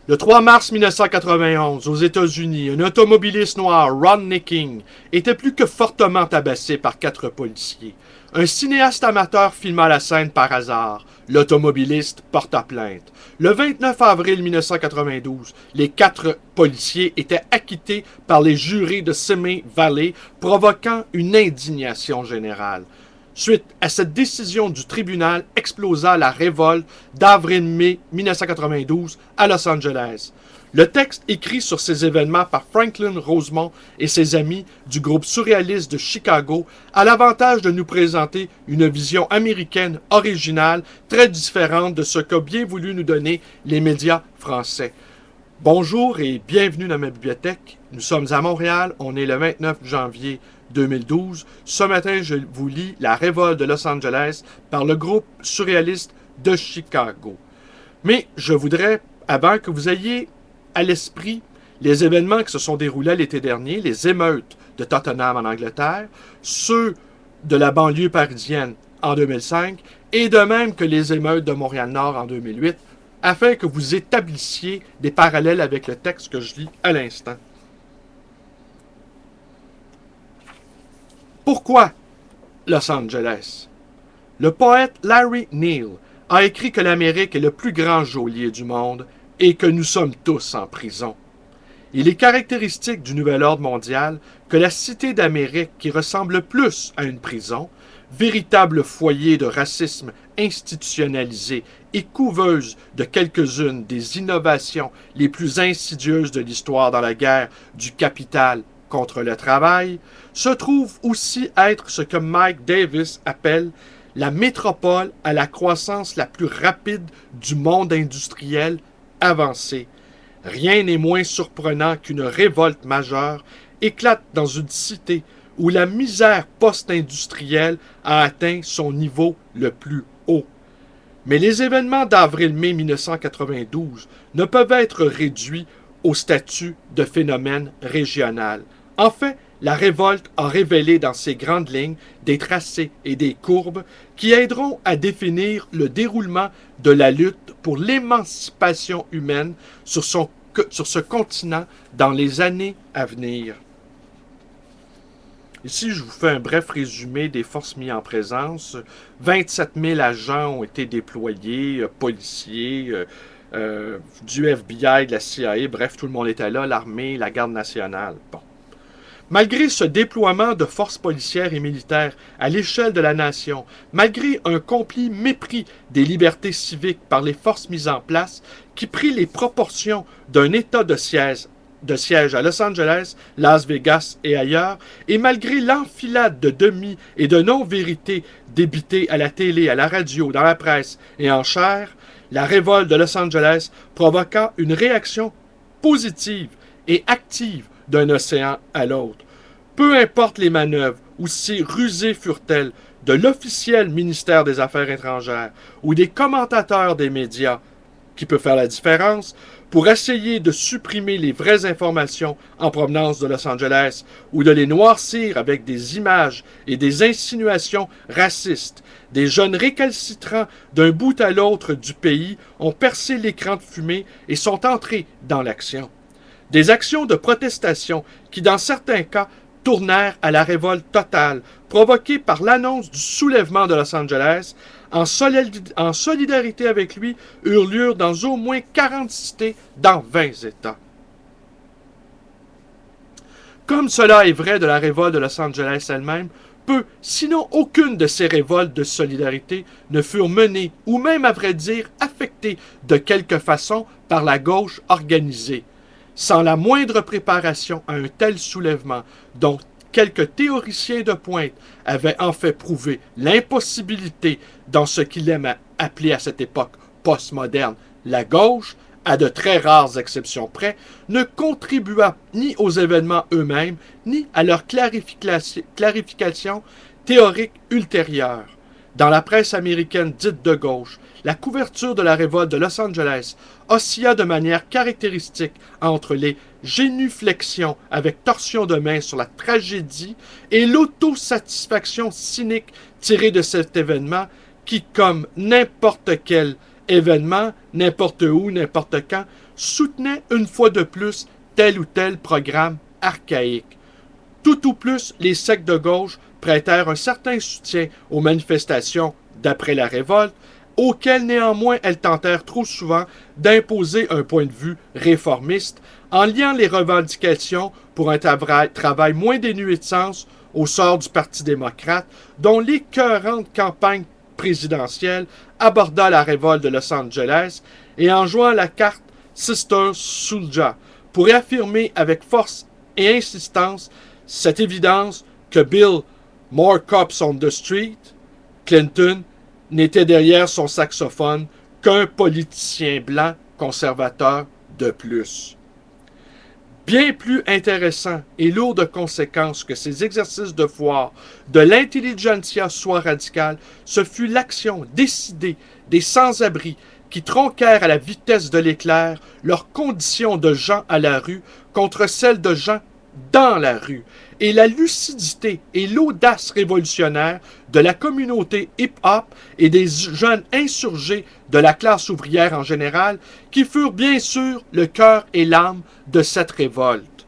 Le 3 mars 1991, aux États-Unis, un automobiliste noir, Rodney King, était plus que fortement tabassé par 4 policiers. Un cinéaste amateur filma la scène par hasard. L'automobiliste porta plainte. Le 29 avril 1992, les 4 policiers étaient acquittés par les jurés de Simi Valley, provoquant une indignation générale. Suite à cette décision du tribunal, explosa la révolte d'avril-mai 1992 à Los Angeles. Le texte écrit sur ces événements par Franklin Rosemont et ses amis du groupe surréaliste de Chicago a l'avantage de nous présenter une vision américaine originale, très différente de ce qu'a bien voulu nous donner les médias français. Bonjour et bienvenue dans ma bibliothèque. Nous sommes à Montréal, on est le 29 janvier 2012. Ce matin, je vous lis La révolte de Los Angeles par le groupe surréaliste de Chicago. Mais je voudrais, avant que vous ayez à l'esprit les événements qui se sont déroulés l'été dernier, les émeutes de Tottenham en Angleterre, ceux de la banlieue parisienne en 2005, et de même que les émeutes de Montréal-Nord en 2008, afin que vous établissiez des parallèles avec le texte que je lis à l'instant. Pourquoi Los Angeles? Le poète Larry Neal a écrit que l'Amérique est le plus grand geôlier du monde et que nous sommes tous en prison. Il est caractéristique du nouvel ordre mondial que la cité d'Amérique, qui ressemble plus à une prison, véritable foyer de racisme institutionnalisé et couveuse de quelques-unes des innovations les plus insidieuses de l'histoire dans la guerre du capital contre le travail, se trouve aussi être ce que Mike Davis appelle la métropole à la croissance la plus rapide du monde industriel avancé. Rien n'est moins surprenant qu'une révolte majeure éclate dans une cité où la misère post-industrielle a atteint son niveau le plus haut. Mais les événements d'avril-mai 1992 ne peuvent être réduits au statut de phénomène régional. En fait, la révolte a révélé dans ses grandes lignes des tracés et des courbes qui aideront à définir le déroulement de la lutte pour l'émancipation humaine sur ce continent dans les années à venir. Ici, je vous fais un bref résumé des forces mises en présence. 27 000 agents ont été déployés, policiers, du FBI, de la CIA, bref, tout le monde était là, l'armée, la garde nationale. Bon. Malgré ce déploiement de forces policières et militaires à l'échelle de la nation, malgré un complet mépris des libertés civiques par les forces mises en place, qui prit les proportions d'un état de siège à Los Angeles, Las Vegas et ailleurs, et malgré l'enfilade de demi- et de non-vérités débitées à la télé, à la radio, dans la presse et en chair, la révolte de Los Angeles provoqua une réaction positive et active d'un océan à l'autre. Peu importe les manœuvres, aussi rusées furent-elles, de l'officiel ministère des Affaires étrangères ou des commentateurs des médias, qui peut faire la différence, pour essayer de supprimer les vraies informations en provenance de Los Angeles ou de les noircir avec des images et des insinuations racistes. Des jeunes récalcitrants d'un bout à l'autre du pays ont percé l'écran de fumée et sont entrés dans l'action. Des actions de protestation qui, dans certains cas, tournèrent à la révolte totale, provoquée par l'annonce du soulèvement de Los Angeles, en solidarité avec lui, eurent lieu dans au moins 40 cités dans 20 États. Comme cela est vrai de la révolte de Los Angeles elle-même, peu, sinon aucune de ces révoltes de solidarité ne furent menées, ou même à vrai dire affectées de quelque façon par la gauche organisée. Sans la moindre préparation à un tel soulèvement, dont quelques théoriciens de pointe avaient en fait prouvé l'impossibilité dans ce qu'il aime appeler à cette époque postmoderne la gauche, à de très rares exceptions près, ne contribua ni aux événements eux-mêmes, ni à leur clarification théorique ultérieure. Dans la presse américaine dite de gauche, la couverture de la révolte de Los Angeles oscilla de manière caractéristique entre les génuflexions avec torsion de main sur la tragédie et l'autosatisfaction cynique tirée de cet événement qui, comme n'importe quel événement, n'importe où, n'importe quand, soutenait une fois de plus tel ou tel programme archaïque. Tout ou plus, les sectes de gauche prêtèrent un certain soutien aux manifestations d'après la révolte, auxquelles néanmoins elles tentèrent trop souvent d'imposer un point de vue réformiste, en liant les revendications pour un travail moins dénué de sens au sort du Parti démocrate, dont l'écœurante campagne présidentielle aborda la révolte de Los Angeles et en jouant la carte Sister Souljah pour réaffirmer avec force et insistance cette évidence que Bill More Cops on the Street, Clinton, n'était derrière son saxophone qu'un politicien blanc conservateur de plus. Bien plus intéressant et lourd de conséquences que ces exercices de foire de l'intelligentsia soit radicale, ce fut l'action décidée des sans-abri qui tronquèrent à la vitesse de l'éclair leurs conditions de gens à la rue contre celles de gens dans la rue, et la lucidité et l'audace révolutionnaire de la communauté hip-hop et des jeunes insurgés de la classe ouvrière en général, qui furent bien sûr le cœur et l'âme de cette révolte.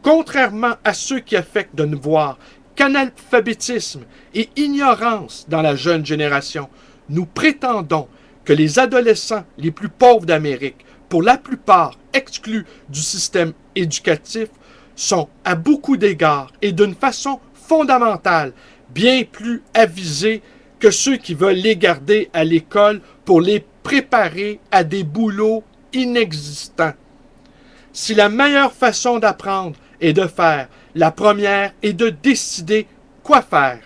Contrairement à ceux qui affectent de ne voir qu'analphabétisme et ignorance dans la jeune génération, nous prétendons que les adolescents les plus pauvres d'Amérique, pour la plupart exclus du système éducatif, sont à beaucoup d'égards et d'une façon fondamentale bien plus avisés que ceux qui veulent les garder à l'école pour les préparer à des boulots inexistants. Si la meilleure façon d'apprendre est de faire, la première est de décider quoi faire.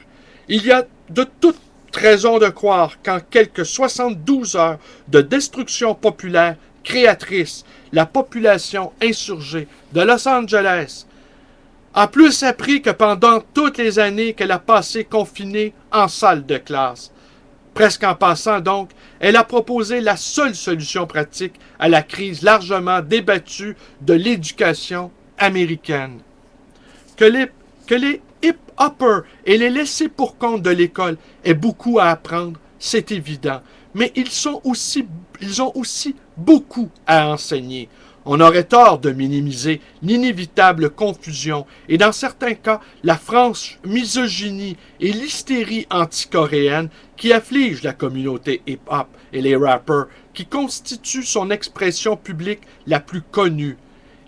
Il y a de toutes raisons de croire qu'en quelques 72 heures de destruction populaire créatrice, la population insurgée de Los Angeles a plus appris que pendant toutes les années qu'elle a passées confinée en salle de classe. Presque en passant donc, elle a proposé la seule solution pratique à la crise largement débattue de l'éducation américaine. Que les hip-hoppers et les laissés-pour-compte de l'école aient beaucoup à apprendre, c'est évident, mais ils ont aussi beaucoup à enseigner. On aurait tort de minimiser l'inévitable confusion et dans certains cas la franche misogynie et l'hystérie anti-coréenne qui affligent la communauté hip-hop et les rappers qui constituent son expression publique la plus connue.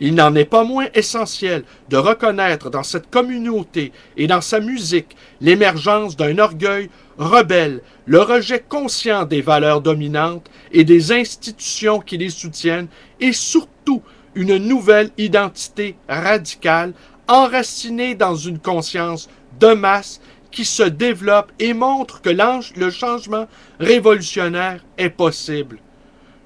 Il n'en est pas moins essentiel de reconnaître dans cette communauté et dans sa musique l'émergence d'un orgueil rebelle, le rejet conscient des valeurs dominantes et des institutions qui les soutiennent, et surtout une nouvelle identité radicale enracinée dans une conscience de masse qui se développe et montre que le changement révolutionnaire est possible.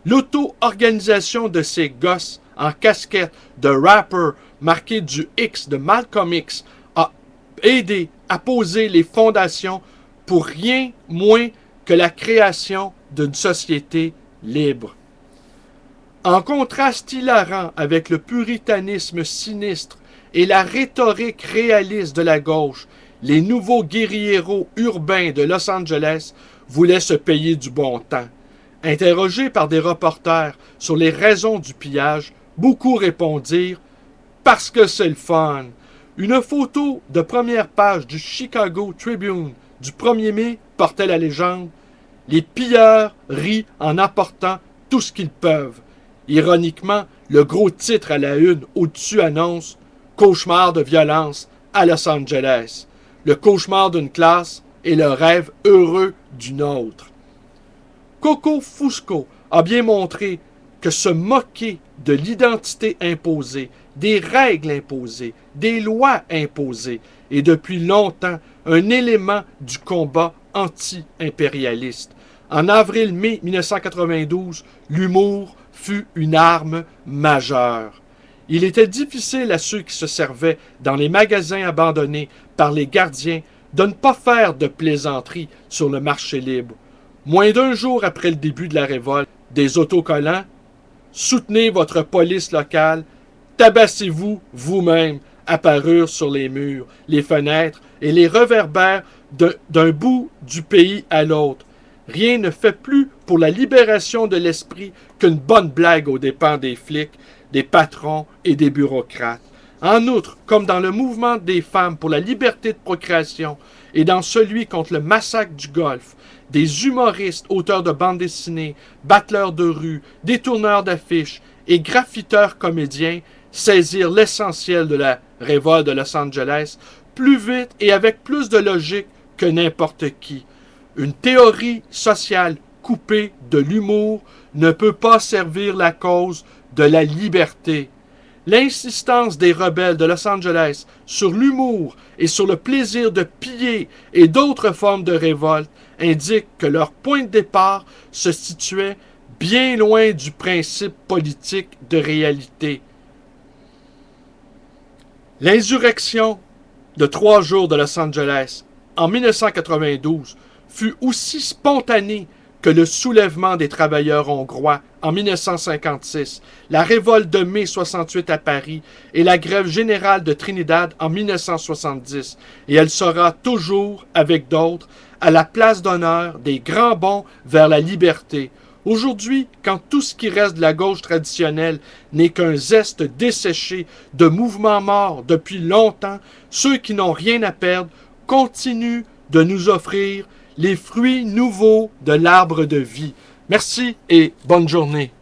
L'auto-organisation de ces gosses en casquette de rapper marqué du X de Malcolm X a aidé à poser les fondations pour rien moins que la création d'une société libre. En contraste hilarant avec le puritanisme sinistre et la rhétorique réaliste de la gauche, les nouveaux guérilleros urbains de Los Angeles voulaient se payer du bon temps. Interrogés par des reporters sur les raisons du pillage, beaucoup répondirent « Parce que c'est le fun ». Une photo de première page du Chicago Tribune du 1er mai portait la légende « Les pilleurs rient en apportant tout ce qu'ils peuvent ». Ironiquement, le gros titre à la une au-dessus annonce « Cauchemar de violence à Los Angeles ». Le cauchemar d'une classe et le rêve heureux d'une autre. Coco Fusco a bien montré que se moquer de l'identité imposée, des règles imposées, des lois imposées est depuis longtemps un élément du combat anti-impérialiste. En avril-mai 1992, l'humour fut une arme majeure. Il était difficile à ceux qui se servaient dans les magasins abandonnés par les gardiens de ne pas faire de plaisanteries sur le marché libre. Moins d'un jour après le début de la révolte, des autocollants « Soutenez votre police locale, tabassez-vous vous-même » apparurent sur les murs, les fenêtres et les réverbères d'un bout du pays à l'autre. Rien ne fait plus pour la libération de l'esprit qu'une bonne blague aux dépens des flics, des patrons et des bureaucrates. En outre, comme dans le mouvement des femmes pour la liberté de procréation et dans celui contre le massacre du Golfe, des humoristes, auteurs de bandes dessinées, battleurs de rue, détourneurs d'affiches et graffiteurs comédiens saisirent l'essentiel de la révolte de Los Angeles plus vite et avec plus de logique que n'importe qui. Une théorie sociale coupée de l'humour ne peut pas servir la cause de la liberté. L'insistance des rebelles de Los Angeles sur l'humour et sur le plaisir de piller et d'autres formes de révolte indique que leur point de départ se situait bien loin du principe politique de réalité. L'insurrection de 3 jours de Los Angeles en 1992 fut aussi spontanée que le soulèvement des travailleurs hongrois en 1956, la révolte de mai 68 à Paris et la grève générale de Trinidad en 1970, et elle sera toujours, avec d'autres, à la place d'honneur des grands bonds vers la liberté. Aujourd'hui, quand tout ce qui reste de la gauche traditionnelle n'est qu'un zeste desséché de mouvements morts depuis longtemps, ceux qui n'ont rien à perdre continuent de nous offrir les fruits nouveaux de l'arbre de vie. Merci et bonne journée.